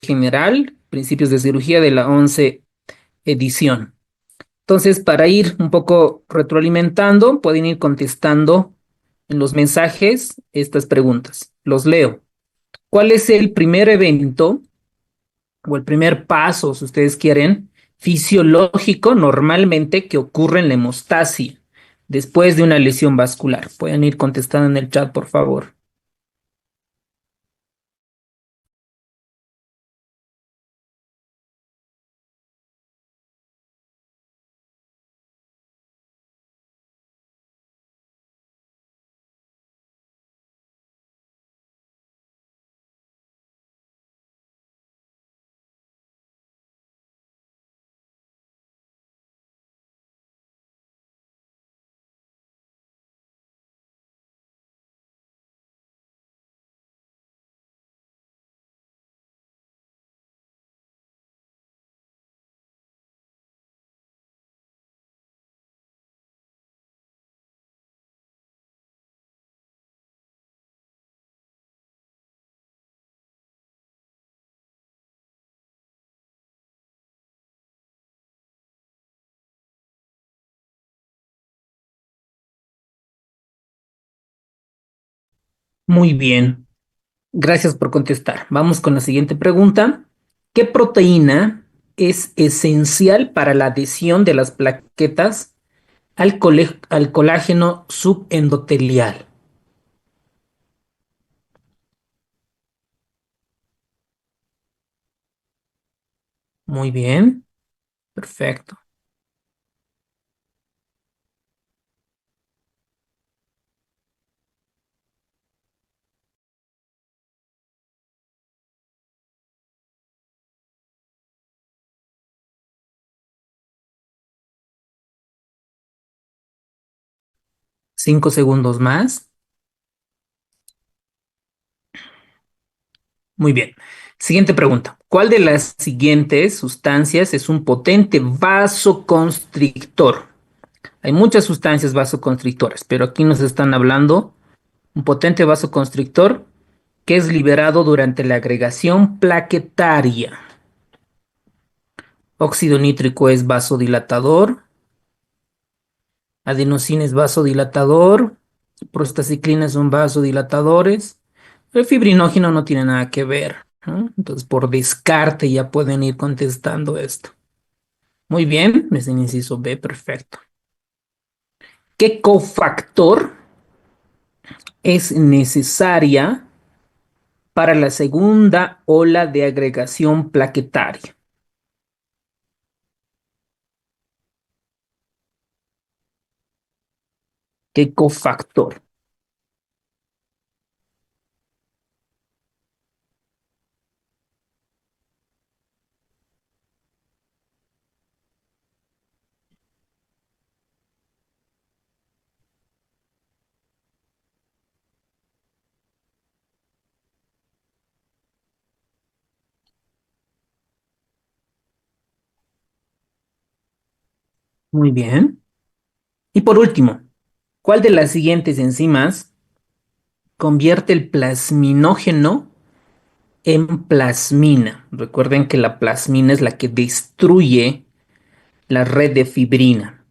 general, principios de cirugía de la 11 edición. Entonces, para ir un poco retroalimentando, pueden ir contestando en los mensajes estas preguntas. Los leo. ¿Cuál es el primer evento o el primer paso, si ustedes quieren, fisiológico normalmente que ocurre en la hemostasia después de una lesión vascular? Pueden ir contestando en el chat, por favor. Muy bien. Gracias por contestar. Vamos con la siguiente pregunta. ¿Qué proteína es esencial para la adhesión de las plaquetas al colágeno subendotelial? Muy bien, perfecto. 5 segundos más. Muy bien. Siguiente pregunta. ¿Cuál de las siguientes sustancias es un potente vasoconstrictor? Hay muchas sustancias vasoconstrictoras, pero aquí nos están hablando un potente vasoconstrictor que es liberado durante la agregación plaquetaria. Óxido nítrico es vasodilatador, adenosina es vasodilatador, prostaciclina son vasodilatadores. El fibrinógeno no tiene nada que ver, ¿no? Entonces, por descarte ya pueden ir contestando esto. Muy bien, es el inciso B, perfecto. ¿Qué cofactor es necesaria para la segunda ola de agregación plaquetaria? ¿Qué cofactor? Muy bien. Y por último, ¿cuál de las siguientes enzimas convierte el plasminógeno en plasmina? Recuerden que la plasmina es la que destruye la red de fibrina.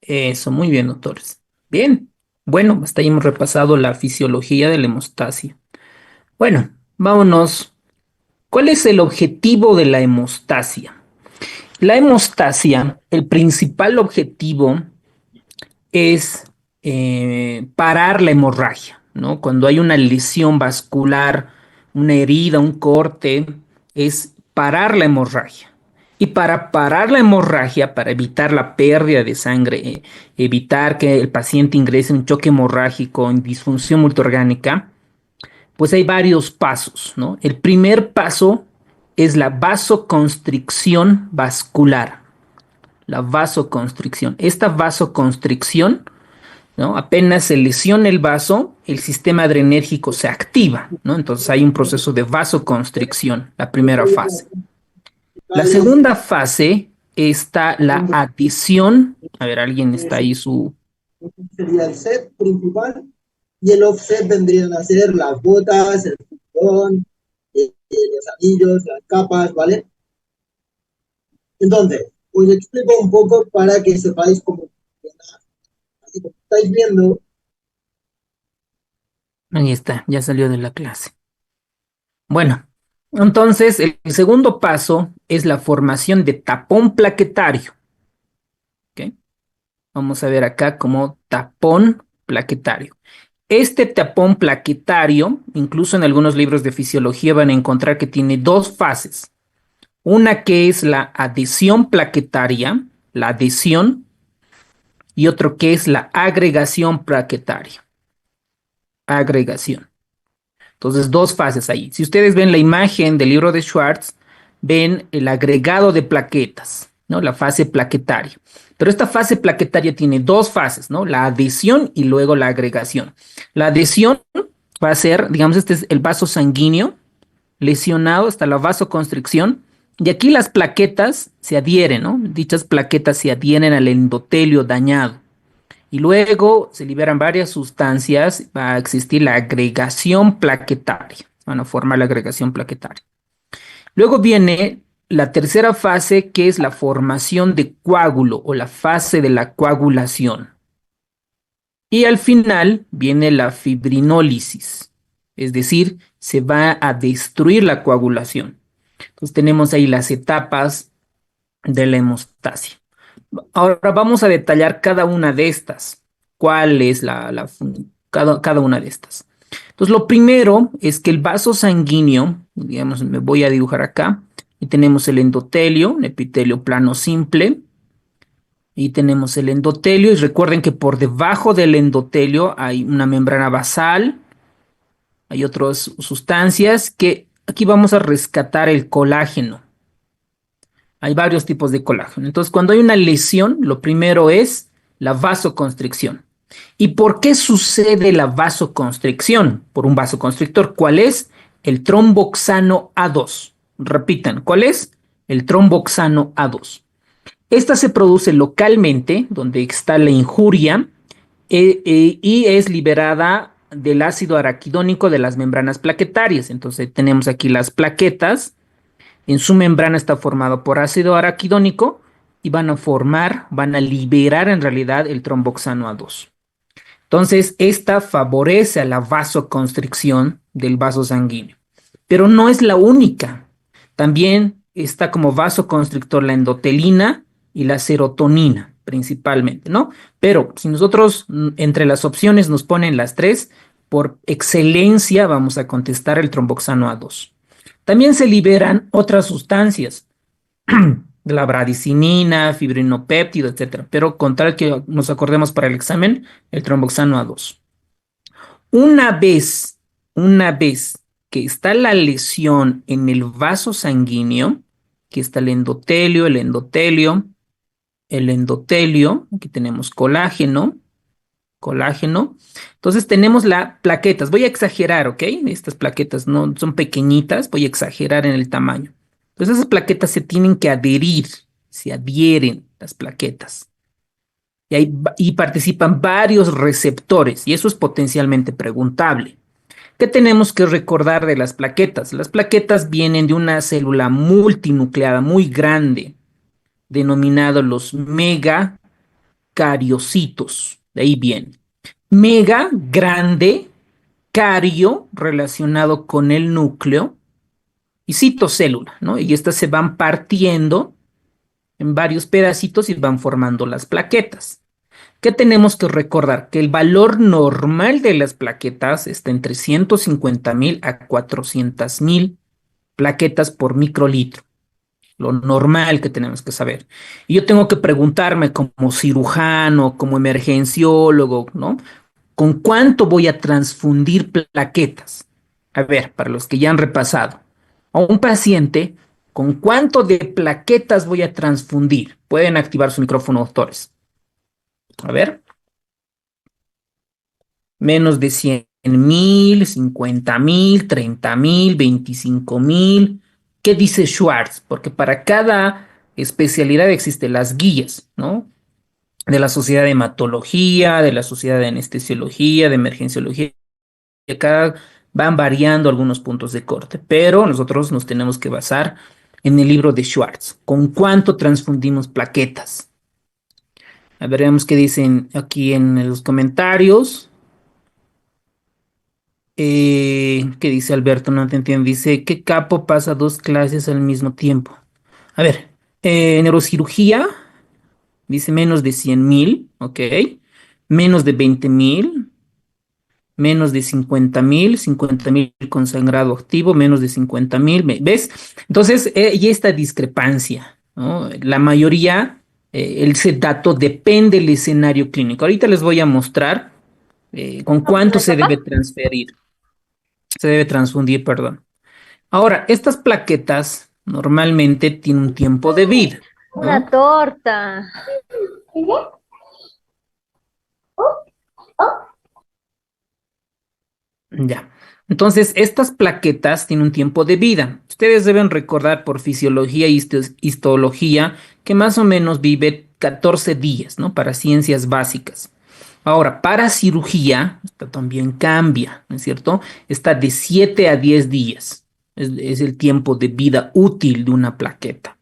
Eso, muy bien, doctores. Bien. Bueno, hasta ahí hemos repasado la fisiología de la hemostasia. Bueno, vámonos. ¿Cuál es el objetivo de la hemostasia? La hemostasia, el principal objetivo es parar la hemorragia, ¿no? Cuando hay una lesión vascular, una herida, un corte, es parar la hemorragia. Y para parar la hemorragia, para evitar la pérdida de sangre, evitar que el paciente ingrese en un choque hemorrágico, en disfunción multiorgánica, pues hay varios pasos, ¿no? El primer paso es la vasoconstricción vascular. La vasoconstricción. Esta vasoconstricción, ¿no? Apenas se lesiona el vaso, el sistema adrenérgico se activa, ¿no? Entonces hay un proceso de vasoconstricción, la primera fase. La segunda fase está la adhesión. A ver, alguien está ahí su... Sería el set principal y el offset vendrían a ser las botas, el cinturón, los anillos, las capas, ¿vale? Entonces, os explico un poco para que sepáis cómo funciona. Así como estáis viendo, Ahí está, ya salió de la clase. Bueno, entonces el segundo paso es la formación de tapón plaquetario. ¿Ok? Vamos a ver acá como tapón plaquetario. Este tapón plaquetario, incluso en algunos libros de fisiología van a encontrar que tiene dos fases. Una que es la adhesión plaquetaria, la adhesión, y otro que es la agregación plaquetaria, agregación. Entonces, dos fases ahí. Si ustedes ven la imagen del libro de Schwartz, ven el agregado de plaquetas, ¿no? La fase plaquetaria. Pero esta fase plaquetaria tiene dos fases, ¿no? La adhesión y luego la agregación. La adhesión va a ser, digamos, este es el vaso sanguíneo lesionado hasta la vasoconstricción. Y aquí las plaquetas se adhieren, ¿no? Dichas plaquetas se adhieren al endotelio dañado. Y luego se liberan varias sustancias, va a existir la agregación plaquetaria, van a formar la agregación plaquetaria. Luego viene la tercera fase, que es la formación de coágulo o la fase de la coagulación. Y al final viene la fibrinólisis, es decir, se va a destruir la coagulación. Entonces tenemos ahí las etapas de la hemostasia. Ahora vamos a detallar cada una de estas. ¿Cuál es cada una de estas? Entonces, lo primero es que el vaso sanguíneo, digamos, me voy a dibujar acá, y tenemos el endotelio, un epitelio plano simple, y tenemos el endotelio, y recuerden que por debajo del endotelio hay una membrana basal, hay otras sustancias que aquí vamos a rescatar el colágeno. Hay varios tipos de colágeno. Entonces, cuando hay una lesión, lo primero es la vasoconstricción. ¿Y por qué sucede la vasoconstricción? Por un vasoconstrictor. ¿Cuál es? El tromboxano A2. Repitan, ¿cuál es? El tromboxano A2. Esta se produce localmente, donde está la injuria, y es liberada del ácido araquidónico de las membranas plaquetarias. Entonces, tenemos aquí las plaquetas en su membrana está formado por ácido araquidónico y van a liberar en realidad el tromboxano A2. Entonces, esta favorece a la vasoconstricción del vaso sanguíneo. Pero no es la única. También está como vasoconstrictor la endotelina y la serotonina, principalmente, ¿no? Pero si nosotros entre las opciones nos ponen las tres, por excelencia vamos a contestar el tromboxano A2. También se liberan otras sustancias, la bradicinina, fibrinopéptido, etcétera. Pero con tal que nos acordemos para el examen, el tromboxano A2. Una vez, una vez que está la lesión en el vaso sanguíneo, que está el endotelio, aquí tenemos colágeno. Entonces tenemos las plaquetas. Voy a exagerar, ¿ok? Estas plaquetas no son pequeñitas, voy a exagerar en el tamaño. Entonces esas plaquetas se tienen que adherir, se adhieren las plaquetas. Y participan varios receptores, y eso es potencialmente preguntable. ¿Qué tenemos que recordar de las plaquetas? Las plaquetas vienen de una célula multinucleada muy grande, denominado los megacariocitos. De ahí viene. Mega, grande, cario, relacionado con el núcleo, y citocélula, ¿no? Y estas se van partiendo en varios pedacitos y van formando las plaquetas. ¿Qué tenemos que recordar? Que el valor normal de las plaquetas está entre 150.000 a 400.000 plaquetas por microlitro. Lo normal que tenemos que saber. Y yo tengo que preguntarme como cirujano, como emergenciólogo, ¿no? ¿Con cuánto voy a transfundir plaquetas? A ver, para los que ya han repasado, a un paciente, ¿con cuánto de plaquetas voy a transfundir? Pueden activar su micrófono, doctores. A ver, menos de 100.000, 50.000, 30.000, 25.000. ¿Qué dice Schwartz? Porque para cada especialidad existen las guías, ¿no? De la Sociedad de Hematología, de la Sociedad de Anestesiología, de Emergenciología, que cada van variando algunos puntos de corte, pero nosotros nos tenemos que basar en el libro de Schwartz. ¿Con cuánto transfundimos plaquetas? A ver, veamos qué dicen aquí en los comentarios. ¿Qué dice Alberto? No te entiendo. Dice, ¿qué capo pasa dos clases al mismo tiempo? A ver, neurocirugía, dice menos de 100.000, ok. Menos de 20.000, menos de 50.000 con sangrado activo, menos de 50.000, ¿ves? Entonces, y esta discrepancia, ¿no? La mayoría, ese dato depende del escenario clínico. Ahorita les voy a mostrar con cuánto ¿Me se debe toca? transferir, se debe transfundir, perdón. Ahora, estas plaquetas normalmente tienen un tiempo de vida, Una ¿no? torta. Ya. Entonces, estas plaquetas tienen un tiempo de vida. Ustedes deben recordar por fisiología y histología que más o menos vive 14 días, ¿no? Para ciencias básicas. Ahora, para cirugía, esto también cambia, ¿no es cierto? Está de 7 a 10 días. Es el tiempo de vida útil de una plaqueta.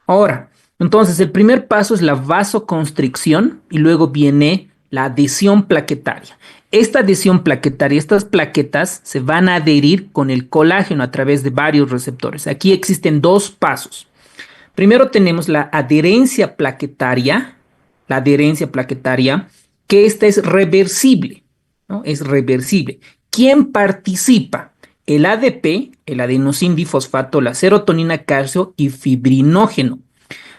Ahora, entonces el primer paso es la vasoconstricción y luego viene la adhesión plaquetaria. Esta adhesión plaquetaria, estas plaquetas se van a adherir con el colágeno a través de varios receptores. Aquí existen dos pasos. Primero tenemos la adherencia plaquetaria, que esta es reversible, ¿no? Es reversible. ¿Quién participa? El ADP, el adenosín difosfato, la serotonina, calcio y fibrinógeno.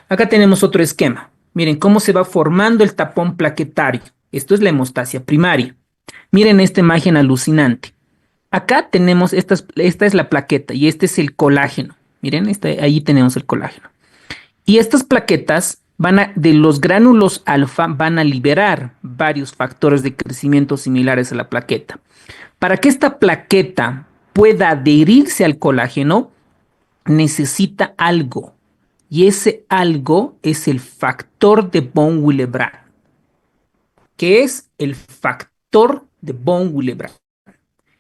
Acá tenemos otro esquema. Miren cómo se va formando el tapón plaquetario. Esto es la hemostasia primaria. Miren esta imagen alucinante. Acá tenemos, esta es la plaqueta y este es el colágeno. Miren, ahí tenemos el colágeno. Y estas plaquetas de los gránulos alfa van a liberar varios factores de crecimiento similares a la plaqueta. Para que esta plaqueta pueda adherirse al colágeno, necesita algo. Y ese algo es el factor de von Willebrand. ¿Qué es el factor de von Willebrand?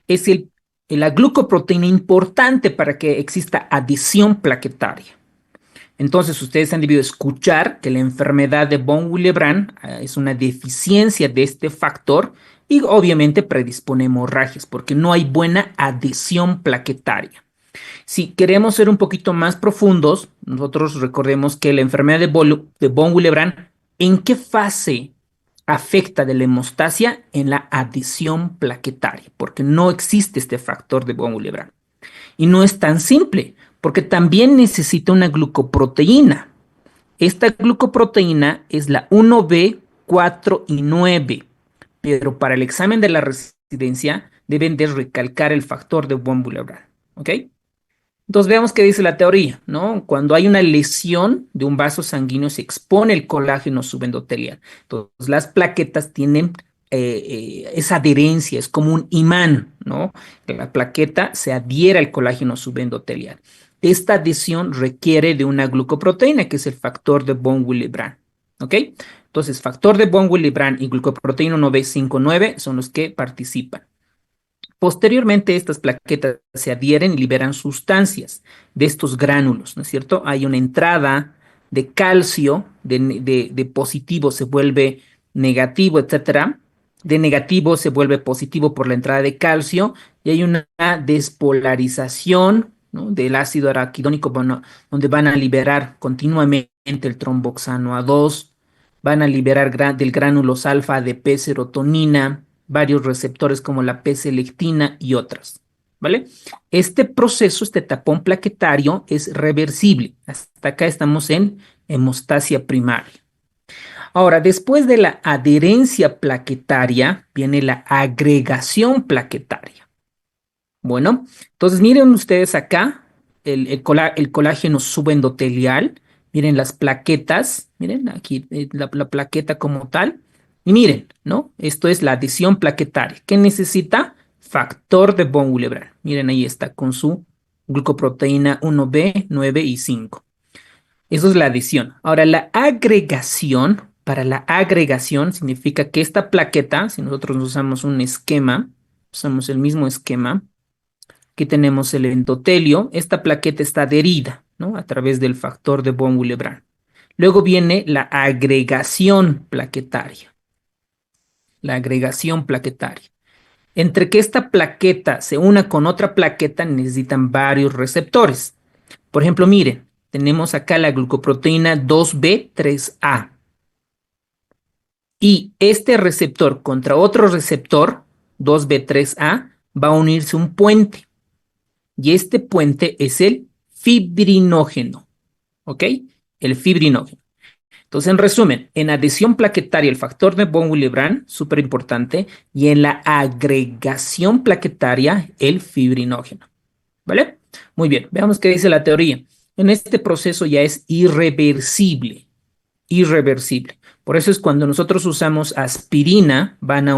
Es la glucoproteína importante para que exista adhesión plaquetaria. Entonces, ustedes han debido escuchar que la enfermedad de von Willebrand es una deficiencia de este factor y obviamente predispone a hemorragias porque no hay buena adhesión plaquetaria. Si queremos ser un poquito más profundos, nosotros recordemos que la enfermedad de von Willebrand, ¿en qué fase afecta de la hemostasia? En la adhesión plaquetaria, porque no existe este factor de von Willebrand. Y no es tan simple, porque también necesita una glucoproteína. Esta glucoproteína es la 1B, 4 y 9, pero para el examen de la residencia deben de recalcar el factor de von Willebrand. ¿Ok? Entonces veamos qué dice la teoría, ¿no? Cuando hay una lesión de un vaso sanguíneo se expone el colágeno subendotelial. Entonces las plaquetas tienen esa adherencia, es como un imán, ¿no? La plaqueta se adhiere al colágeno subendotelial. Esta adhesión requiere de una glucoproteína, que es el factor de von Willebrand, ¿ok? Entonces, factor de von Willebrand y glucoproteína 959 son los que participan. Posteriormente, estas plaquetas se adhieren y liberan sustancias de estos gránulos, ¿no es cierto? Hay una entrada de calcio, de positivo se vuelve negativo, etcétera. De negativo se vuelve positivo por la entrada de calcio y hay una despolarización, ¿no? Del ácido araquidónico, bueno, donde van a liberar continuamente el tromboxano A2, van a liberar del gránulos alfa de P serotonina, varios receptores como la P-selectina y otras, ¿vale? Este proceso, este tapón plaquetario es reversible. Hasta acá estamos en hemostasia primaria. Ahora, después de la adherencia plaquetaria, viene la agregación plaquetaria. Bueno, entonces miren ustedes acá el colágeno subendotelial, miren las plaquetas, miren aquí la plaqueta como tal, y miren, ¿no? Esto es la adhesión plaquetaria. ¿Qué necesita? Factor de von Willebrand. Miren, ahí está con su glucoproteína 1B, 9 y 5. Eso es la adición. Ahora, la agregación, para la agregación significa que esta plaqueta, si nosotros usamos un esquema, usamos el mismo esquema, que tenemos el endotelio, esta plaqueta está adherida, ¿no? A través del factor de von Willebrand. Luego viene la agregación plaquetaria. La agregación plaquetaria. Entre que esta plaqueta se una con otra plaqueta necesitan varios receptores. Por ejemplo, miren, tenemos acá la glucoproteína 2B3A. Y este receptor contra otro receptor, 2B3A, va a unirse un puente. Y este puente es el fibrinógeno. ¿Ok? El fibrinógeno. Entonces, en resumen, en adhesión plaquetaria, el factor de von Willebrand, súper importante, y en la agregación plaquetaria, el fibrinógeno. ¿Vale? Muy bien, veamos qué dice la teoría. En este proceso ya es irreversible, irreversible. Por eso es cuando nosotros usamos aspirina, van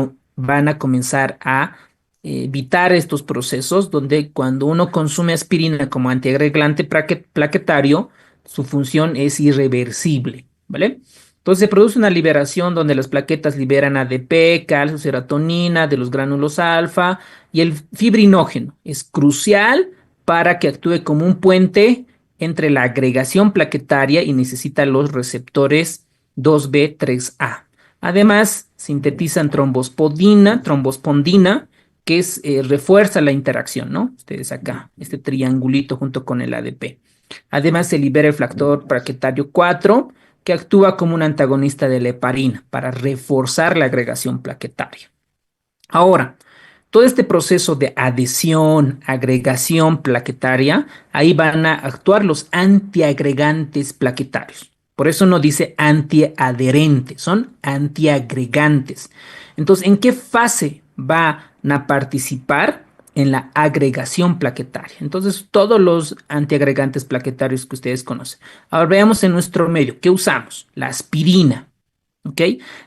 a comenzar a evitar estos procesos donde cuando uno consume aspirina como antiagregante plaquetario, su función es irreversible, ¿vale? Entonces se produce una liberación donde las plaquetas liberan ADP, calcio, serotonina de los gránulos alfa y el fibrinógeno es crucial para que actúe como un puente entre la agregación plaquetaria y necesita los receptores 2B3A. Además, sintetizan trombospondina, que refuerza la interacción, ¿no? Ustedes acá, este triangulito junto con el ADP. Además, se libera el factor plaquetario 4, que actúa como un antagonista de la heparina para reforzar la agregación plaquetaria. Ahora, todo este proceso de adhesión, agregación plaquetaria, ahí van a actuar los antiagregantes plaquetarios. Por eso no dice antiadherentes, son antiagregantes. Entonces, ¿en qué fase van a participar? En la agregación plaquetaria. Entonces, todos los antiagregantes plaquetarios que ustedes conocen. Ahora veamos en nuestro medio, ¿qué usamos? La aspirina. ¿Ok?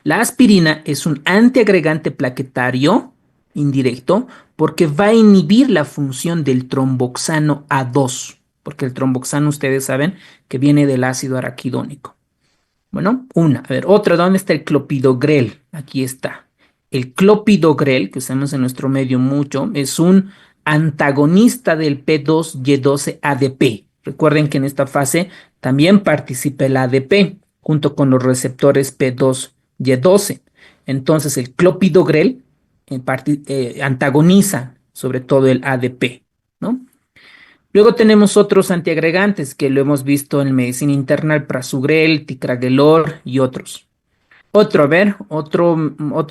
La aspirina es un antiagregante plaquetario indirecto porque va a inhibir la función del tromboxano A2, porque el tromboxano ustedes saben que viene del ácido araquidónico. Bueno, a ver, otra, ¿dónde está el clopidogrel? Aquí está. El clopidogrel, que usamos en nuestro medio mucho, es un antagonista del P2Y12ADP. Recuerden que en esta fase también participa el ADP junto con los receptores P2Y12. Entonces, el clopidogrel antagoniza sobre todo el ADP, ¿no? Luego tenemos otros antiagregantes que lo hemos visto en medicina interna, el prasugrel, ticagrelor y otros. Otro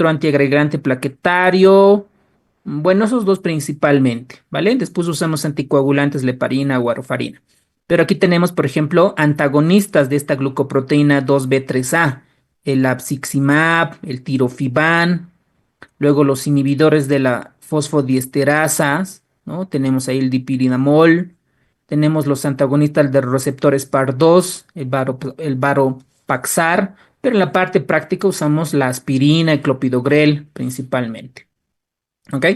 antiagregante plaquetario. Bueno, esos dos principalmente, ¿vale? Después usamos anticoagulantes, leparina o warfarina. Pero aquí tenemos, por ejemplo, antagonistas de esta glucoproteína 2B3A, el abciximab, el tirofiban, luego los inhibidores de la fosfodiesterasas, ¿no? Tenemos ahí el dipiridamol, tenemos los antagonistas de receptores PAR2, el varopaxar, pero en la parte práctica usamos la aspirina, el clopidogrel principalmente. ¿Ok?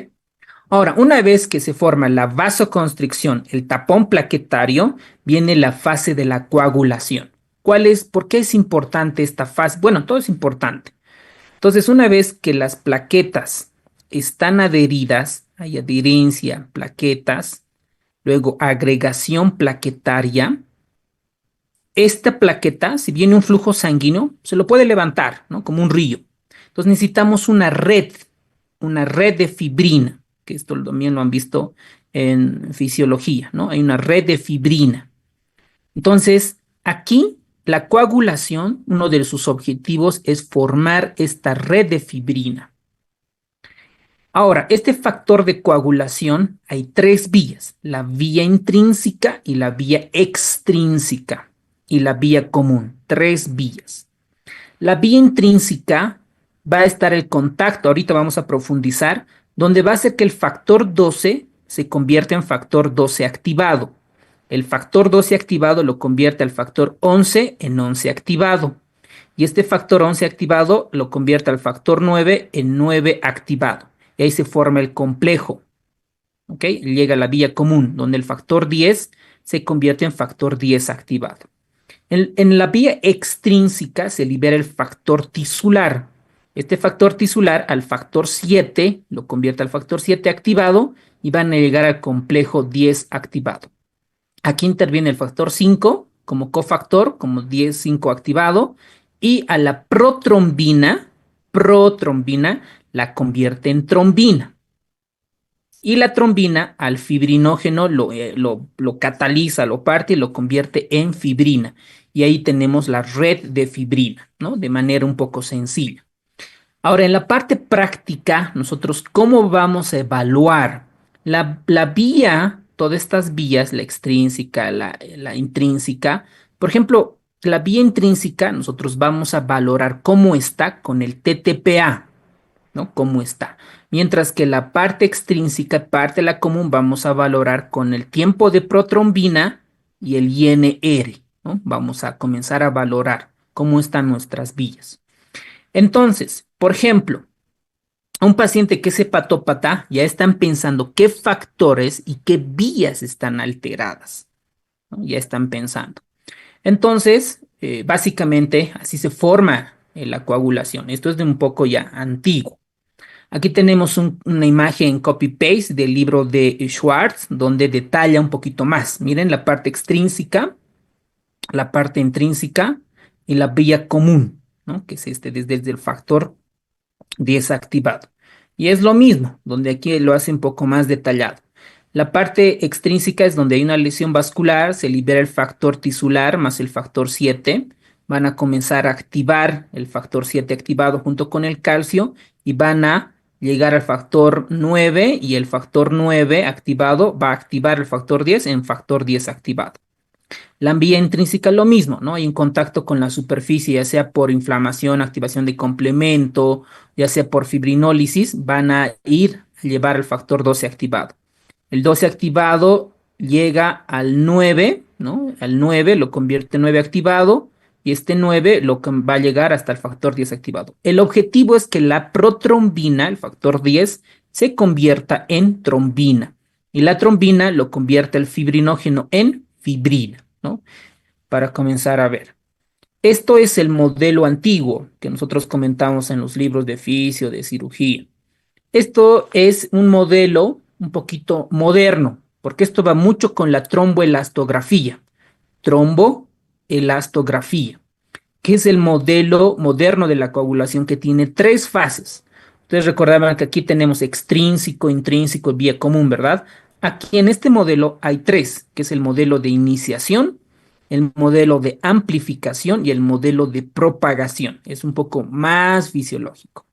Ahora, una vez que se forma la vasoconstricción, el tapón plaquetario, viene la fase de la coagulación. ¿Por qué es importante esta fase? Bueno, todo es importante. Entonces, una vez que las plaquetas están adheridas, hay adherencia, plaquetas, luego agregación plaquetaria, esta plaqueta, si viene un flujo sanguíneo, se lo puede levantar, ¿no? Como un río. Entonces necesitamos una red de fibrina, que esto también lo han visto en fisiología, ¿no? Hay una red de fibrina. Entonces, aquí la coagulación, uno de sus objetivos es formar esta red de fibrina. Ahora, este factor de coagulación, hay tres vías, la vía intrínseca y la vía extrínseca y la vía común, tres vías. La vía intrínseca va a estar el contacto, ahorita vamos a profundizar, donde va a hacer que el factor 12 se convierta en factor 12 activado. El factor 12 activado lo convierte al factor 11 en 11 activado. Y este factor 11 activado lo convierte al factor 9 en 9 activado. Y ahí se forma el complejo. ¿Ok? Llega a la vía común, donde el factor 10 se convierte en factor 10 activado. En la vía extrínseca se libera el factor tisular. Este factor tisular al factor 7 lo convierte al factor 7 activado y van a llegar al complejo 10 activado. Aquí interviene el factor 5 como cofactor, como 10,5 activado, y a la protrombina la convierte en trombina. Y la trombina al fibrinógeno lo cataliza, lo parte y lo convierte en fibrina. Y ahí tenemos la red de fibrina, ¿no? De manera un poco sencilla. Ahora, en la parte práctica, nosotros, ¿cómo vamos a evaluar la vía, todas estas vías, la extrínseca, la intrínseca? Por ejemplo, la vía intrínseca, nosotros vamos a valorar cómo está con el TTPA, ¿no? Cómo está. Mientras que la parte extrínseca, parte de la común, vamos a valorar con el tiempo de protrombina y el INR, ¿no? Vamos a comenzar a valorar cómo están nuestras vías. Entonces, por ejemplo, a un paciente que es hepatópata, ya están pensando qué factores y qué vías están alteradas, ¿no? Ya están pensando. Entonces, básicamente, así se forma la coagulación. Esto es de un poco ya antiguo. Aquí tenemos una imagen copy-paste del libro de Schwartz, donde detalla un poquito más. Miren la parte extrínseca, la parte intrínseca y la vía común, ¿no? Que es desde el factor desactivado. Y es lo mismo, donde aquí lo hace un poco más detallado. La parte extrínseca es donde hay una lesión vascular, se libera el factor tisular más el factor 7. Van a comenzar a activar el factor 7 activado junto con el calcio y van a llegar al factor 9 y el factor 9 activado va a activar el factor 10 en factor 10 activado. La vía intrínseca es lo mismo, ¿no? Hay un contacto con la superficie, ya sea por inflamación, activación de complemento, ya sea por fibrinólisis, van a ir a llevar el factor 12 activado. El 12 activado llega al 9, ¿no? Al 9 lo convierte en 9 activado y este 9 va a llegar hasta el factor 10 activado. El objetivo es que la protrombina, el factor 10, se convierta en trombina y la trombina lo convierte el fibrinógeno en fibrina, ¿no? Para comenzar a ver. Esto es el modelo antiguo que nosotros comentamos en los libros de fisio, de cirugía. Esto es un modelo un poquito moderno, porque esto va mucho con la tromboelastografía. Tromboelastografía, que es el modelo moderno de la coagulación que tiene tres fases. Ustedes recordaban que aquí tenemos extrínseco, intrínseco y vía común, ¿verdad? Aquí en este modelo hay tres, que es el modelo de iniciación, el modelo de amplificación y el modelo de propagación. Es un poco más fisiológico.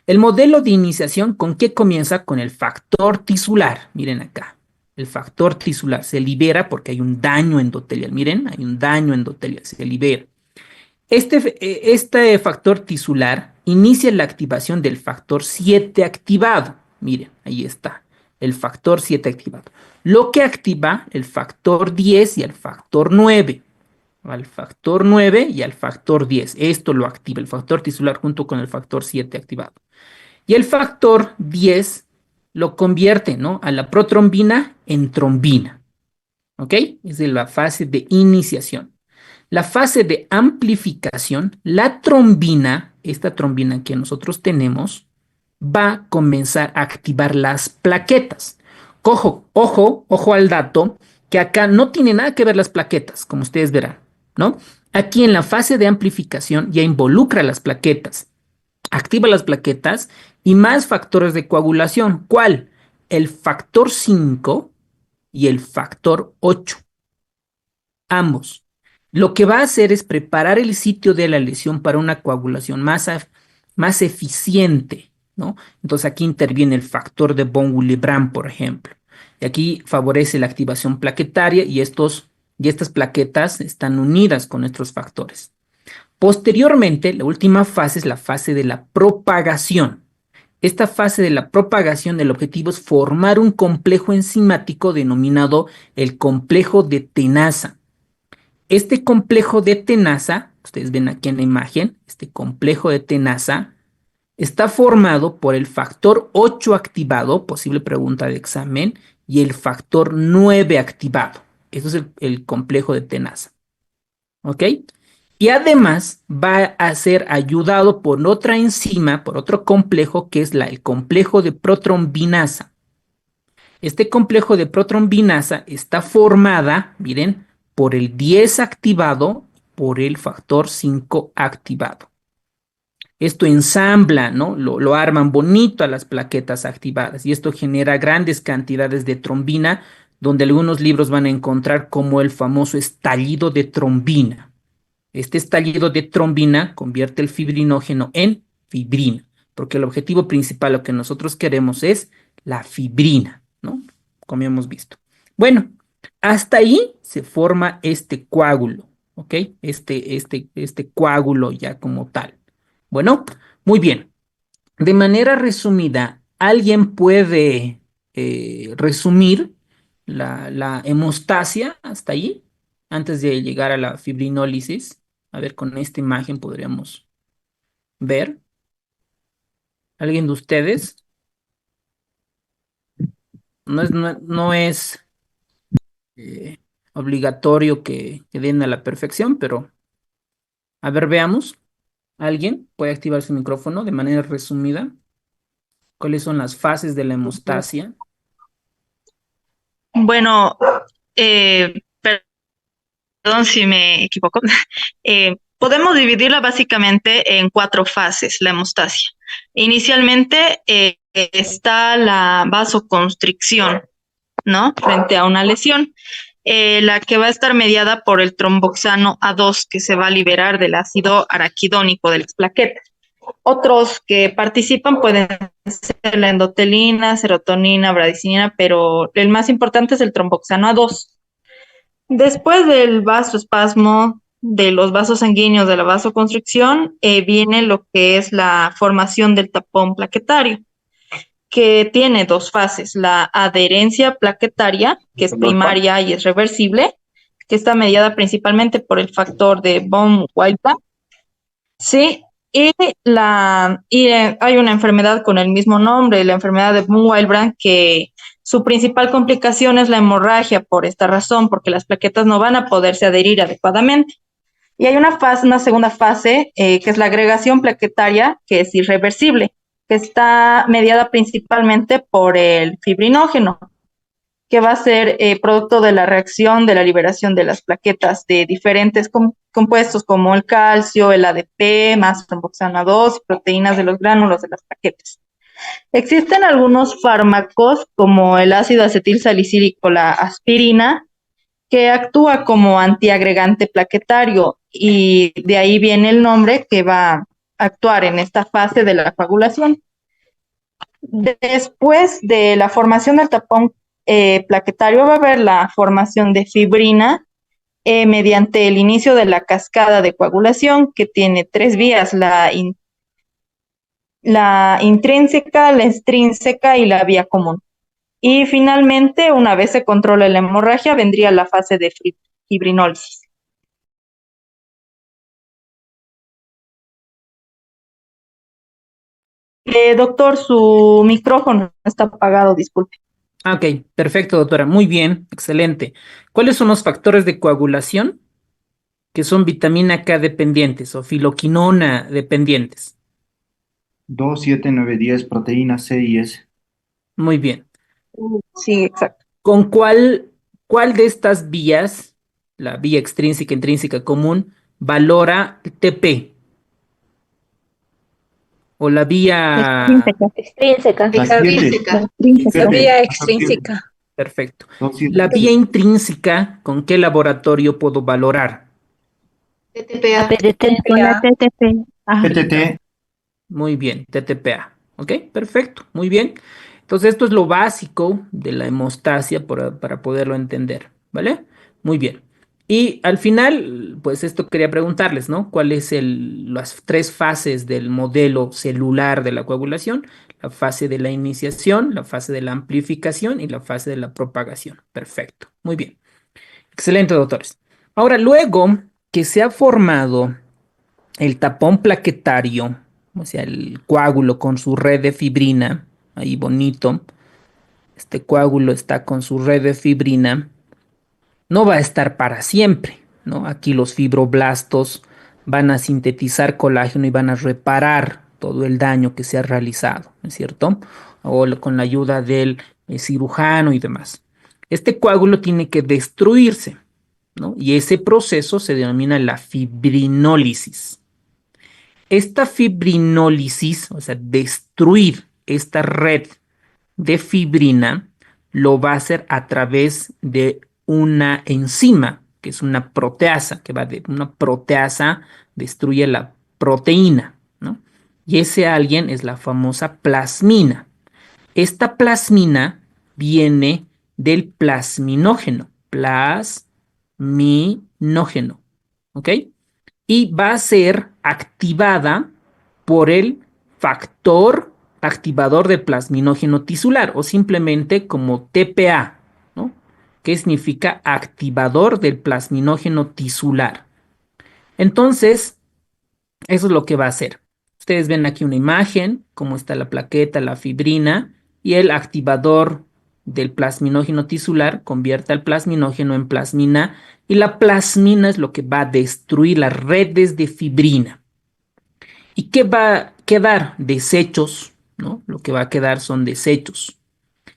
El modelo de iniciación, ¿con qué comienza? Con el factor tisular. Miren acá. El factor tisular se libera porque hay un daño endotelial. Miren, hay un daño endotelial, se libera. Este factor tisular inicia la activación del factor 7 activado. Miren, ahí está, el factor 7 activado. Lo que activa el factor 10 y el factor 9. Al factor 9 y al factor 10. Esto lo activa el factor tisular junto con el factor 7 activado. Y el factor 10 lo convierte, ¿no? A la protrombina en trombina. ¿Ok? Es de la fase de iniciación. La fase de amplificación, la trombina, esta trombina que nosotros tenemos, va a comenzar a activar las plaquetas. Ojo al dato, que acá no tiene nada que ver las plaquetas, como ustedes verán, ¿no? Aquí en la fase de amplificación ya involucra las plaquetas, activa las plaquetas y más factores de coagulación. ¿Cuál? El factor 5 y el factor 8. Ambos. Lo que va a hacer es preparar el sitio de la lesión para una coagulación más eficiente, ¿no? Entonces aquí interviene el factor de von Willebrand, por ejemplo. Y aquí favorece la activación plaquetaria y estas plaquetas están unidas con estos factores. Posteriormente, la última fase es la fase de la propagación. Esta fase de la propagación, el objetivo es formar un complejo enzimático denominado el complejo de tenaza. Este complejo de tenaza, ustedes ven aquí en la imagen, este complejo de tenaza está formado por el factor 8 activado, posible pregunta de examen, y el factor 9 activado. Eso es el complejo de tenaza. ¿ok? Y además va a ser ayudado por otra enzima, por otro complejo, que es el complejo de protrombinasa. Este complejo de protrombinasa está formada, miren, por el 10 activado, por el factor 5 activado. Esto ensambla, ¿no? Lo arman bonito a las plaquetas activadas y esto genera grandes cantidades de trombina, donde algunos libros van a encontrar como el famoso estallido de trombina. Este estallido de trombina convierte el fibrinógeno en fibrina, porque el objetivo principal, lo que nosotros queremos es la fibrina, ¿no? Como hemos visto. Bueno, hasta ahí se forma este coágulo, ¿ok? Este coágulo ya como tal. Bueno, muy bien. De manera resumida, ¿alguien puede resumir la hemostasia hasta ahí, antes de llegar a la fibrinólisis? A ver, con esta imagen podríamos ver. ¿Alguien de ustedes? No es eh, obligatorio que den a la perfección, pero a ver, veamos. ¿Alguien puede activar su micrófono de manera resumida? ¿Cuáles son las fases de la hemostasia? Bueno, perdón si me equivoco. Podemos dividirla básicamente en cuatro fases, la hemostasia. Inicialmente está la vasoconstricción, ¿no? Frente a una lesión, la que va a estar mediada por el tromboxano A2, que se va a liberar del ácido araquidónico de las plaquetas. Otros que participan pueden ser la endotelina, serotonina, bradicinina, pero el más importante es el tromboxano A2. Después del vasoespasmo, de los vasos sanguíneos, de la vasoconstricción, viene lo que es la formación del tapón plaquetario, que tiene dos fases: la adherencia plaquetaria, que es primaria y es reversible, que está mediada principalmente por el factor de von Willebrand, sí, y hay una enfermedad con el mismo nombre, la enfermedad de von Willebrand, que su principal complicación es la hemorragia por esta razón, porque las plaquetas no van a poderse adherir adecuadamente. Y hay una segunda fase, que es la agregación plaquetaria, que es irreversible, que está mediada principalmente por el fibrinógeno, que va a ser producto de la reacción de la liberación de las plaquetas de diferentes compuestos como el calcio, el ADP, más tromboxano 2, proteínas de los gránulos de las plaquetas. Existen algunos fármacos como el ácido acetil salicílico, la aspirina, que actúa como antiagregante plaquetario y de ahí viene el nombre, que va a actuar en esta fase de la coagulación. Después de la formación del tapón plaquetario va a haber la formación de fibrina mediante el inicio de la cascada de coagulación, que tiene tres vías: la intrínseca, la extrínseca y la vía común. Y finalmente, una vez se controla la hemorragia, vendría la fase de fibrinólisis. Doctor, su micrófono está apagado, disculpe. Ah, ok, perfecto, doctora. Muy bien, excelente. ¿Cuáles son los factores de coagulación que son vitamina K dependientes o filoquinona dependientes? 2, 7, 9, 10, proteína C y S. Muy bien. Sí, exacto. ¿Con cuál de estas vías, la vía extrínseca, intrínseca, común, valora TP? ¿O la vía... Extrínseca. Extrínseca. La 7, La extrínseca. La 7, vía hasta 7. extrínseca. Perfecto. 2, 7. La vía intrínseca, ¿con qué laboratorio puedo valorar? TTPA. Con la TTPA. TTP. Ajá. PTT, Muy bien, TTPA. ¿Ok? Perfecto, muy bien. Entonces, esto es lo básico de la hemostasia para poderlo entender, ¿vale? Muy bien. Y al final, pues esto quería preguntarles, ¿no? ¿Cuáles las tres fases del modelo celular de la coagulación? La fase de la iniciación, la fase de la amplificación y la fase de la propagación. Perfecto, muy bien. Excelente, doctores. Ahora, luego que se ha formado el tapón plaquetario, o sea, el coágulo con su red de fibrina, ahí bonito, este coágulo está con su red de fibrina, no va a estar para siempre, ¿no? Aquí los fibroblastos van a sintetizar colágeno y van a reparar todo el daño que se ha realizado, ¿no es cierto? Con la ayuda del cirujano y demás. Este coágulo tiene que destruirse, ¿no? Y ese proceso se denomina la fibrinólisis. Esta fibrinólisis, o sea, destruir esta red de fibrina, lo va a hacer a través de una enzima, que es una proteasa, que va de una proteasa, destruye la proteína, ¿no? Y ese alguien es la famosa plasmina. Esta plasmina viene del plasminógeno, plasminógeno, ¿ok? Y va a ser activada por el factor activador de plasminógeno tisular o simplemente como TPA, ¿no? Que significa activador del plasminógeno tisular. Entonces, eso es lo que va a hacer. Ustedes ven aquí una imagen, cómo está la plaqueta, la fibrina y el activador del plasminógeno tisular convierte al plasminógeno en plasmina y la plasmina es lo que va a destruir las redes de fibrina. ¿Y qué va a quedar? Desechos, ¿no? Lo que va a quedar son desechos.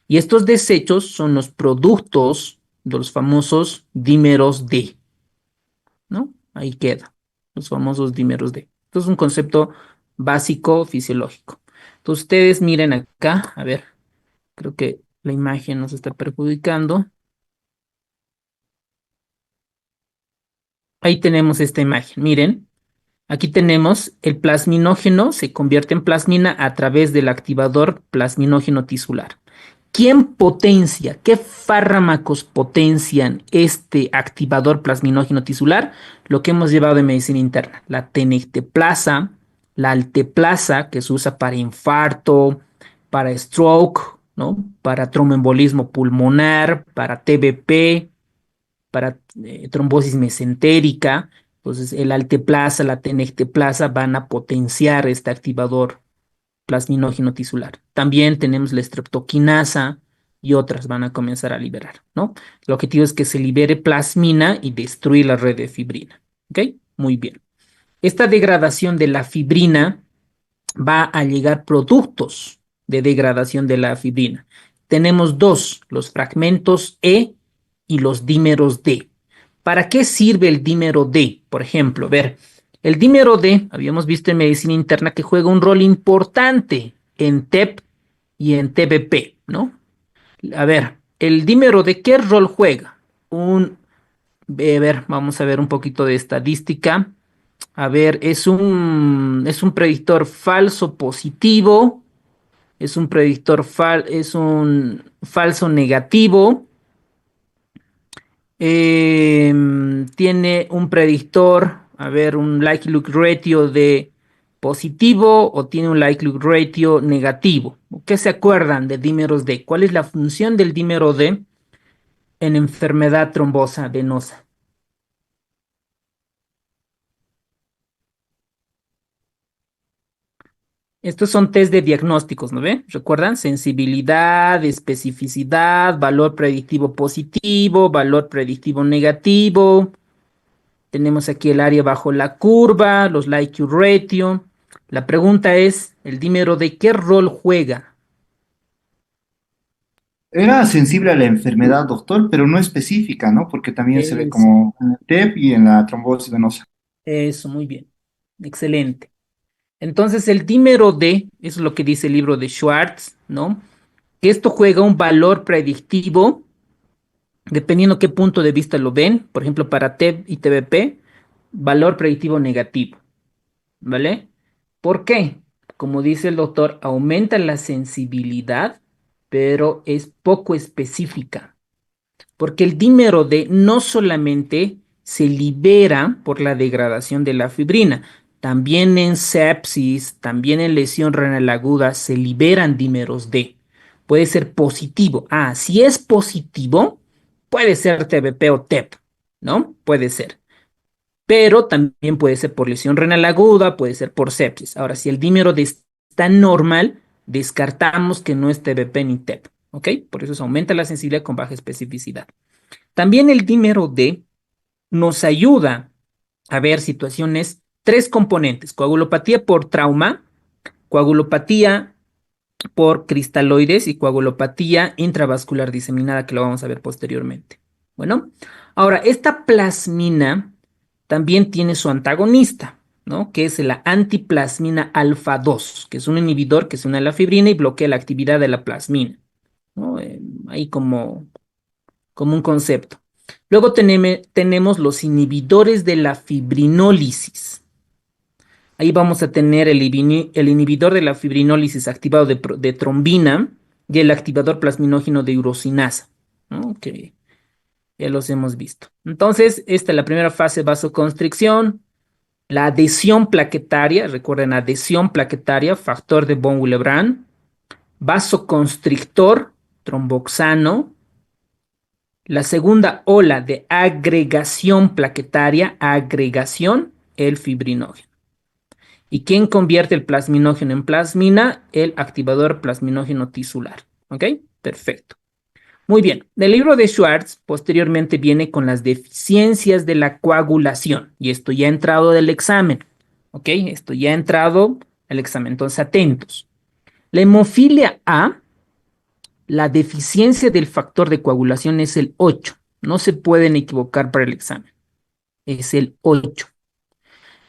Y estos desechos son los productos de los famosos dímeros D, ¿no? Ahí queda, los famosos dímeros D. Esto es un concepto básico fisiológico. Entonces ustedes miren acá, a ver, creo que la imagen nos está perjudicando. Ahí tenemos esta imagen, miren. Aquí tenemos el plasminógeno, se convierte en plasmina a través del activador plasminógeno tisular. ¿Quién potencia? ¿Qué fármacos potencian este activador plasminógeno tisular? Lo que hemos llevado de medicina interna, la tenecteplasa, la alteplasa, que se usa para infarto, para stroke, ¿no? Para tromboembolismo pulmonar, para TBP, para trombosis mesentérica. Entonces, el alteplasa, la tenecteplasa van a potenciar este activador plasminógeno tisular. También tenemos la streptokinasa y otras van a comenzar a liberar, ¿no? El objetivo es que se libere plasmina y destruir la red de fibrina, ¿ok? Muy bien. Esta degradación de la fibrina va a llegar productos de degradación de la fibrina. Tenemos dos, los fragmentos E y los dímeros D. ¿Para qué sirve el dímero D? Por ejemplo, ver, el dímero D, habíamos visto en medicina interna que juega un rol importante en TEP y en TBP, ¿no? A ver, el dímero D, ¿qué rol juega? Vamos a ver un poquito de estadística. A ver, es un predictor falso positivo, es un falso negativo, tiene un predictor, a ver, un likelihood ratio de positivo o tiene un likelihood ratio negativo. ¿Qué se acuerdan de dímeros D? ¿Cuál es la función del dímero D en enfermedad trombosa venosa? Estos son test de diagnósticos, ¿no ve? ¿Recuerdan? Sensibilidad, especificidad, valor predictivo positivo, valor predictivo negativo. Tenemos aquí el área bajo la curva, los likelihood ratio. La pregunta es, ¿el dímero de qué rol juega? Era sensible a la enfermedad, doctor, pero no específica, ¿no? Porque también se ve Eso, como en el TEP y en la trombosis venosa. eso, muy bien. Excelente. Entonces, el dímero D, eso es lo que dice el libro de Schwartz, ¿no? Que esto juega un valor predictivo dependiendo qué punto de vista lo ven, por ejemplo, para TEP y TBP, valor predictivo negativo, ¿vale? ¿Por qué? Como dice el doctor, aumenta la sensibilidad, pero es poco específica, porque el dímero D no solamente se libera por la degradación de la fibrina, también en sepsis, también en lesión renal aguda se liberan dímeros D. Puede ser positivo. Ah, si es positivo, puede ser TBP o TEP, ¿no? Puede ser. Pero también puede ser por lesión renal aguda, puede ser por sepsis. Ahora, si el dímero D está normal, descartamos que no es TBP ni TEP, ¿ok? Por eso se aumenta la sensibilidad con baja especificidad. También el dímero D nos ayuda a ver situaciones, tres componentes: coagulopatía por trauma, coagulopatía por cristaloides y coagulopatía intravascular diseminada, que lo vamos a ver posteriormente. Bueno, ahora, esta plasmina también tiene su antagonista, ¿no? Que es la antiplasmina alfa 2, que es un inhibidor que se une a la fibrina y bloquea la actividad de la plasmina, ¿no? Ahí como un concepto. Luego tenemos los inhibidores de la fibrinólisis. Ahí vamos a tener el inhibidor de la fibrinólisis activado de trombina y el activador plasminógeno de urosinasa, ¿no? Que ya los hemos visto. Entonces, esta es la primera fase, vasoconstricción. La adhesión plaquetaria, recuerden, adhesión plaquetaria, factor de von Willebrand. Vasoconstrictor, tromboxano. La segunda ola de agregación plaquetaria, agregación, el fibrinógeno. ¿Y quién convierte el plasminógeno en plasmina? El activador plasminógeno tisular. ¿Ok? Perfecto. Muy bien. Del libro de Schwartz, posteriormente viene con las deficiencias de la coagulación. Y esto ya ha entrado del examen. ¿Ok? Esto ya ha entrado al examen. Entonces, atentos. La hemofilia A, la deficiencia del factor de coagulación es el 8. No se pueden equivocar para el examen. Es el 8.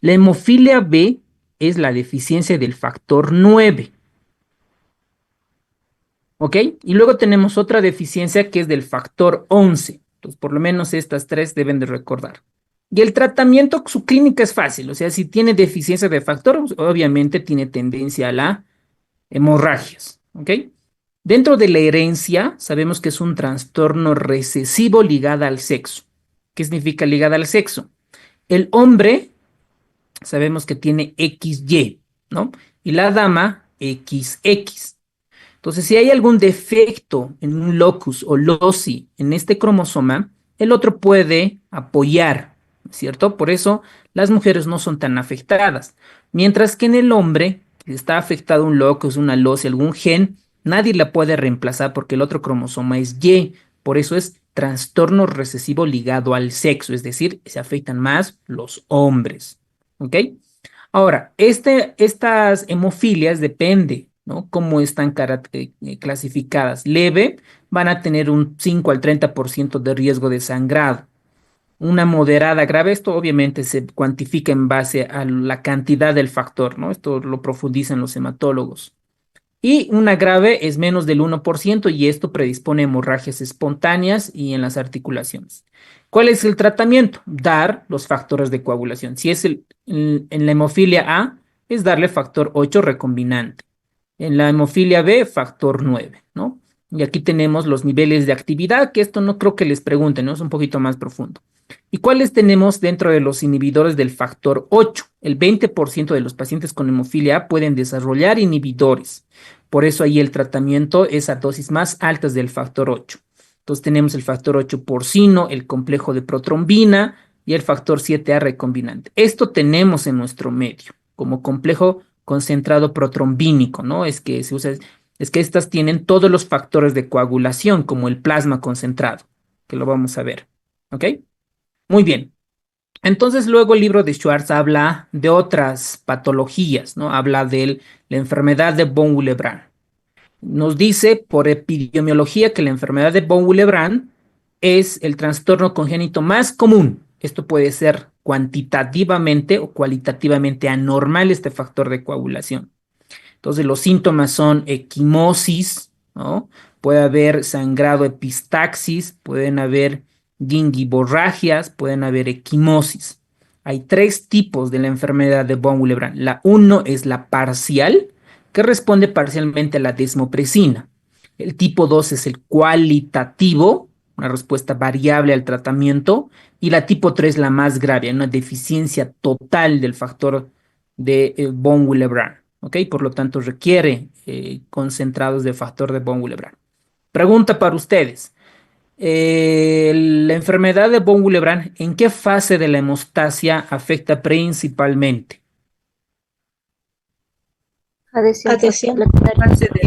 La hemofilia B es la deficiencia del factor 9. ¿Ok? Y luego tenemos otra deficiencia que es del factor 11. Entonces, por lo menos estas tres deben de recordar. Y el tratamiento, su clínica es fácil. O sea, si tiene deficiencia de factor, obviamente tiene tendencia a la hemorragias. ¿Ok? Dentro de la herencia, sabemos que es un trastorno recesivo ligado al sexo. ¿Qué significa ligada al sexo? El hombre, sabemos que tiene XY, ¿no? Y la dama, XX. Entonces, si hay algún defecto en un locus o loci en este cromosoma, el otro puede apoyar, ¿cierto? Por eso las mujeres no son tan afectadas. Mientras que en el hombre, si está afectado un locus, una loci, algún gen, nadie la puede reemplazar porque el otro cromosoma es Y. Por eso es trastorno recesivo ligado al sexo, es decir, se afectan más los hombres. ¿Ok? Ahora, estas hemofilias depende, ¿no? Cómo están clasificadas. Leve, van a tener un 5 al 30% de riesgo de sangrado. Una moderada grave, esto obviamente se cuantifica en base a la cantidad del factor, ¿no? Esto lo profundizan los hematólogos. Y una grave es menos del 1% y esto predispone a hemorragias espontáneas y en las articulaciones. ¿Cuál es el tratamiento? Dar los factores de coagulación. Si es en la hemofilia A, es darle factor 8 recombinante. En la hemofilia B, factor 9, ¿no? Y aquí tenemos los niveles de actividad, que esto no creo que les pregunten, ¿no? Es un poquito más profundo. ¿Y cuáles tenemos dentro de los inhibidores del factor 8? El 20% de los pacientes con hemofilia A pueden desarrollar inhibidores. Por eso ahí el tratamiento es a dosis más altas del factor 8. Entonces tenemos el factor 8 porcino, el complejo de protrombina y el factor 7A recombinante. Esto tenemos en nuestro medio como complejo concentrado protrombínico, ¿no? Es que estas tienen todos los factores de coagulación, como el plasma concentrado, que lo vamos a ver. ¿Ok? Muy bien. Entonces, luego el libro de Schwartz habla de otras patologías, ¿no? Habla de la enfermedad de von Willebrand. Nos dice por epidemiología que la enfermedad de von Willebrand es el trastorno congénito más común. Esto puede ser cuantitativamente o cualitativamente anormal este factor de coagulación. Entonces los síntomas son equimosis, ¿no? Puede haber sangrado epistaxis, pueden haber gingivorragias, pueden haber equimosis. Hay tres tipos de la enfermedad de von Willebrand. La 1 es la parcial, que responde parcialmente a la desmopresina. El tipo 2 es el cualitativo, una respuesta variable al tratamiento. Y la tipo 3, la más grave, una deficiencia total del factor de von Willebrand. ¿Ok? Por lo tanto, requiere concentrados de factor de von Willebrand. Pregunta para ustedes. La enfermedad de von Willebrand, ¿en qué fase de la hemostasia afecta principalmente? Adhesión. Fase de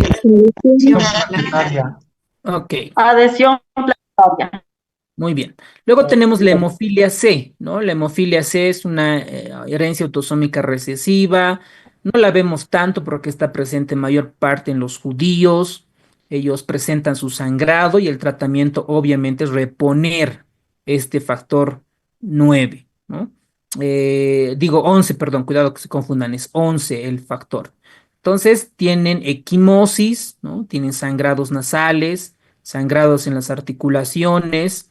Adhesión Área. Ok, planetaria. Muy bien. Luego tenemos la hemofilia C, ¿no? La hemofilia C es una herencia autosómica recesiva. No la vemos tanto porque está presente en mayor parte en los judíos. Ellos presentan su sangrado y el tratamiento obviamente es reponer este factor 9, ¿no? Digo 11, perdón, cuidado que se confundan, es 11 el factor. Entonces tienen equimosis, ¿no? Tienen sangrados nasales, sangrados en las articulaciones.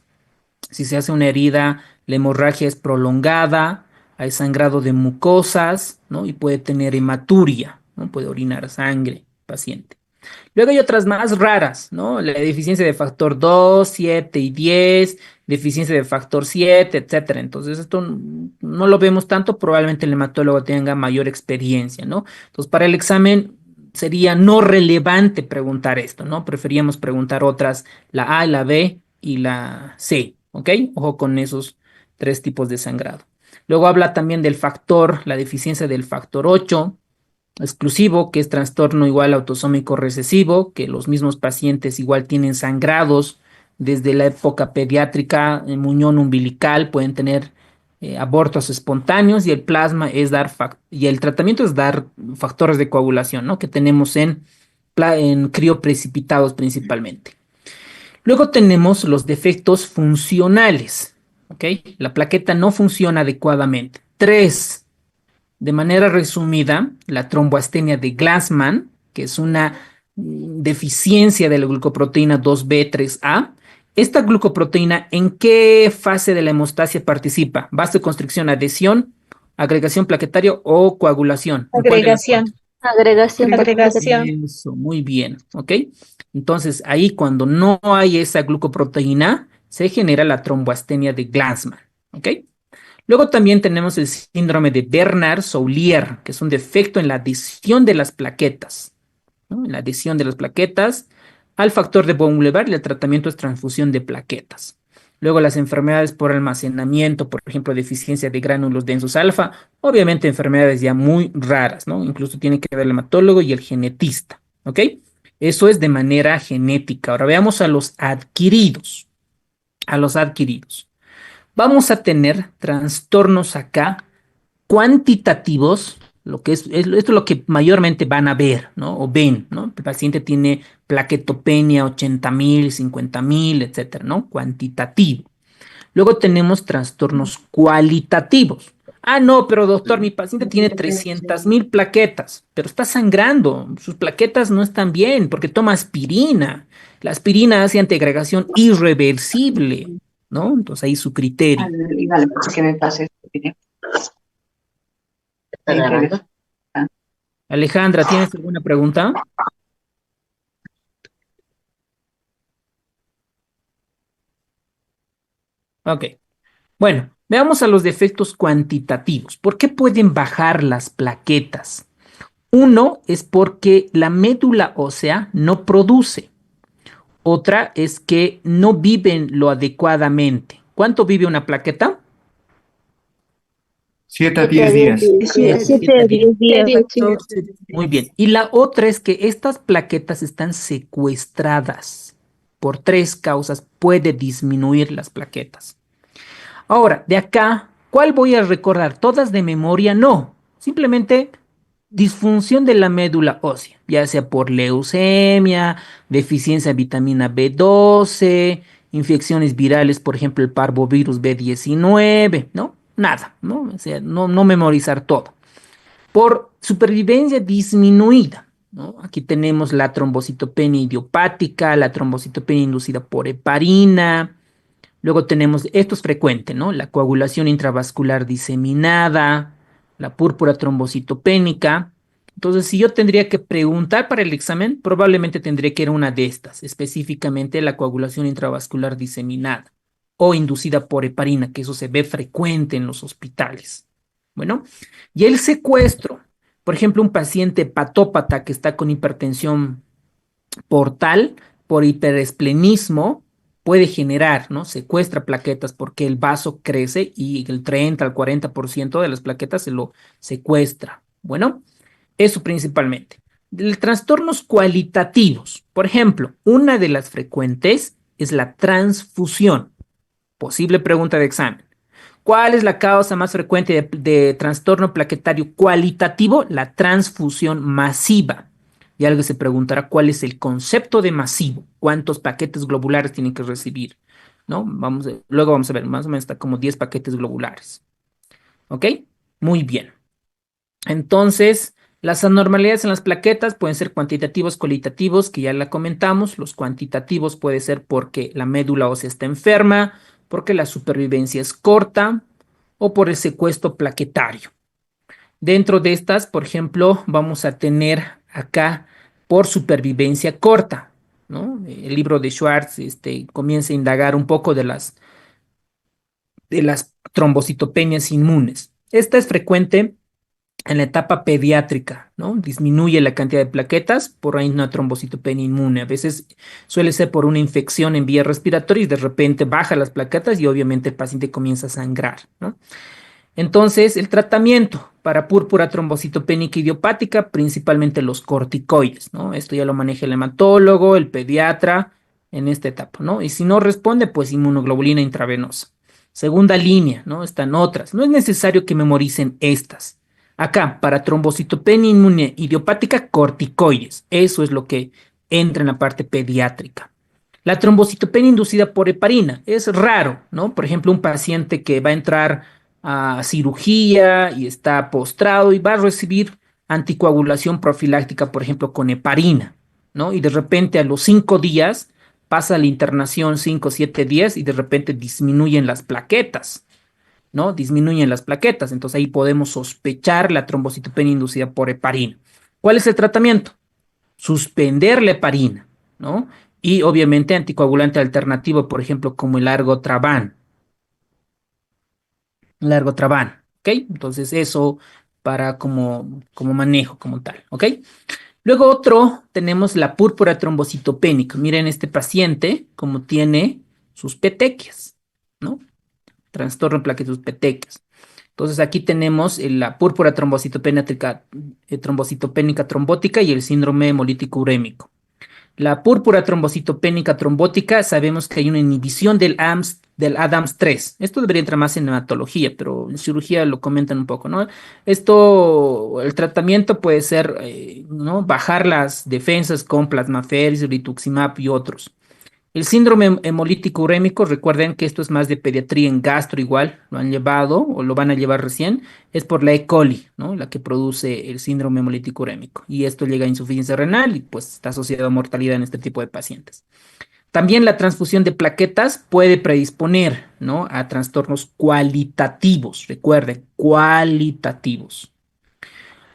Si se hace una herida, la hemorragia es prolongada, hay sangrado de mucosas, ¿no? Y puede tener hematuria, ¿no? Puede orinar sangre el paciente. Luego hay otras más raras, ¿no? La deficiencia de factor 2, 7 y 10, deficiencia de factor 7, etcétera. Entonces, esto no lo vemos tanto, probablemente el hematólogo tenga mayor experiencia, ¿no? Entonces, para el examen sería no relevante preguntar esto, ¿no? Preferíamos preguntar otras, la A, la B y la C, ¿ok? Ojo con esos tres tipos de sangrado. Luego habla también del factor, la deficiencia del factor 8 exclusivo, que es trastorno igual autosómico recesivo, que los mismos pacientes igual tienen sangrados desde la época pediátrica en muñón umbilical, pueden tener abortos espontáneos y el plasma es dar y el tratamiento es dar factores de coagulación, ¿no? Que tenemos en crioprecipitados principalmente. Luego tenemos los defectos funcionales, ¿ok? La plaqueta no funciona adecuadamente. Tres, de manera resumida, la tromboastenia de Glassman, que es una deficiencia de la glucoproteína 2B3A. Esta glucoproteína, ¿en qué fase de la hemostasia participa? ¿Vasoconstricción, adhesión, agregación plaquetaria o coagulación? ¿En cuál de las Agregación. cuatro? Agregación. Eso, muy bien, ¿ok? Entonces, ahí cuando no hay esa glucoproteína, se genera la tromboastenia de Glassman, ¿ok? Luego también tenemos el síndrome de Bernard-Soulier, que es un defecto en la adhesión de las plaquetas, ¿no? En la adhesión de las plaquetas al factor de von Willebrand y el tratamiento es transfusión de plaquetas. Luego las enfermedades por almacenamiento, por ejemplo, deficiencia de gránulos densos alfa, obviamente enfermedades ya muy raras, ¿no? Incluso tiene que ver el hematólogo y el genetista, ¿ok? Eso es de manera genética. Ahora veamos a los adquiridos. A los adquiridos. Vamos a tener trastornos acá cuantitativos, lo que esto es lo que mayormente van a ver, ¿no? O ven, ¿no? El paciente tiene plaquetopenia 80,000, 50,000, etcétera, ¿no? Cuantitativo. Luego tenemos trastornos cualitativos. Ah, no, pero doctor, mi paciente tiene 300,000 plaquetas, pero está sangrando. Sus plaquetas no están bien porque toma aspirina. La aspirina hace antiagregación irreversible, ¿no? Entonces ahí su criterio. Dale, pues que me pases. Alejandra, ¿tienes alguna pregunta? Ok. Bueno, veamos a los defectos cuantitativos. ¿Por qué pueden bajar las plaquetas? Uno es porque la médula ósea no produce. Otra es que no viven lo adecuadamente. ¿Cuánto vive una plaqueta? 7 a 10 días. 7 a 10 días. Muy bien. Y la otra es que estas plaquetas están secuestradas. Por tres causas puede disminuir las plaquetas. Ahora, de acá, ¿cuál voy a recordar? ¿Todas de memoria? No. Simplemente disfunción de la médula ósea, ya sea por leucemia, deficiencia de vitamina B12, infecciones virales, por ejemplo, el parvovirus B19, ¿no? Nada, ¿no? O sea, no memorizar todo. Por supervivencia disminuida, ¿no? Aquí tenemos la trombocitopenia idiopática, la trombocitopenia inducida por heparina. Luego tenemos, esto es frecuente, ¿no? La coagulación intravascular diseminada, la púrpura trombocitopénica. Entonces, si yo tendría que preguntar para el examen, probablemente tendría que ir a una de estas, específicamente la coagulación intravascular diseminada o inducida por heparina, que eso se ve frecuente en los hospitales. Bueno, y el secuestro, por ejemplo, un paciente hepatópata que está con hipertensión portal por hiperesplenismo puede generar, ¿no? Secuestra plaquetas porque el vaso crece y el 30 al 40% de las plaquetas se lo secuestra. Bueno, eso principalmente. De trastornos cualitativos, por ejemplo, una de las frecuentes es la transfusión. Posible pregunta de examen. ¿Cuál es la causa más frecuente de trastorno plaquetario cualitativo? La transfusión masiva. Y algo se preguntará, ¿cuál es el concepto de masivo? ¿Cuántos paquetes globulares tienen que recibir? ¿No? Luego vamos a ver, más o menos está como 10 paquetes globulares. ¿Ok? Muy bien. Entonces, las anormalidades en las plaquetas pueden ser cuantitativos, cualitativos, que ya la comentamos. Los cuantitativos puede ser porque la médula ósea está enferma, porque la supervivencia es corta o por el secuestro plaquetario. Dentro de estas, por ejemplo, vamos a tener acá por supervivencia corta, ¿no? El libro de Schwartz comienza a indagar un poco de las trombocitopenias inmunes. Esta es frecuente en la etapa pediátrica, ¿no? Disminuye la cantidad de plaquetas por ahí una trombocitopenia inmune. A veces suele ser por una infección en vías respiratorias y de repente baja las plaquetas y obviamente el paciente comienza a sangrar, ¿no? Entonces, el tratamiento para púrpura trombocitopénica idiopática, principalmente los corticoides, ¿no? Esto ya lo maneja el hematólogo, el pediatra en esta etapa, ¿no? Y si no responde, pues inmunoglobulina intravenosa. Segunda línea, ¿no? Están otras. No es necesario que memoricen estas. Acá, para trombocitopenia inmune idiopática, corticoides. Eso es lo que entra en la parte pediátrica. La trombocitopenia inducida por heparina es raro, ¿no? Por ejemplo, un paciente que va a entrar a cirugía y está postrado y va a recibir anticoagulación profiláctica, por ejemplo, con heparina, ¿no? Y de repente a los 5 días pasa la internación 5 o 7 días y de repente disminuyen las plaquetas, ¿no? Disminuyen las plaquetas. Entonces ahí podemos sospechar la trombocitopenia inducida por heparina. ¿Cuál es el tratamiento? Suspender la heparina, ¿no? Y obviamente anticoagulante alternativo, por ejemplo, como el argotraban. ¿Ok? Entonces eso para como manejo, como tal, ¿ok? Luego otro, tenemos la púrpura trombocitopénica. Miren este paciente como tiene sus petequias, ¿no? Trastorno de plaquetas petequias. Entonces aquí tenemos la púrpura trombocitopénica trombótica y el síndrome hemolítico urémico. La púrpura trombocitopénica trombótica, sabemos que hay una inhibición del ADAMS3. Esto debería entrar más en hematología, pero en cirugía lo comentan un poco, ¿no? El tratamiento puede ser, ¿no? Bajar las defensas con plasmaferis, rituximab y otros. El síndrome hemolítico urémico, recuerden que esto es más de pediatría en gastro igual, lo han llevado o lo van a llevar recién, es por la E. coli, ¿no? La que produce el síndrome hemolítico urémico. Y esto llega a insuficiencia renal y pues está asociado a mortalidad en este tipo de pacientes. También la transfusión de plaquetas puede predisponer, ¿no? A trastornos cualitativos, recuerden, cualitativos.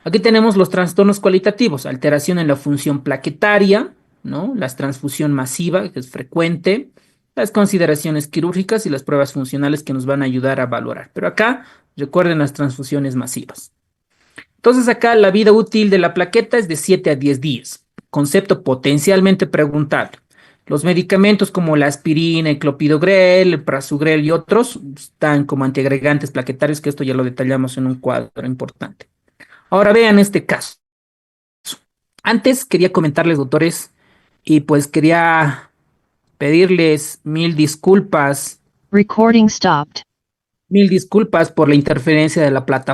Aquí tenemos los trastornos cualitativos, alteración en la función plaquetaria, ¿no? La transfusión masiva, que es frecuente, las consideraciones quirúrgicas y las pruebas funcionales que nos van a ayudar a valorar. Pero acá, recuerden las transfusiones masivas. Entonces acá la vida útil de la plaqueta es de 7 a 10 días. Concepto potencialmente preguntable. Los medicamentos como la aspirina, el clopidogrel, el prasugrel y otros están como antiagregantes plaquetarios, que esto ya lo detallamos en un cuadro importante. Ahora vean este caso. Antes quería comentarles, doctores, y pues quería pedirles mil disculpas. Recording stopped. Mil disculpas por la interferencia de la plataforma.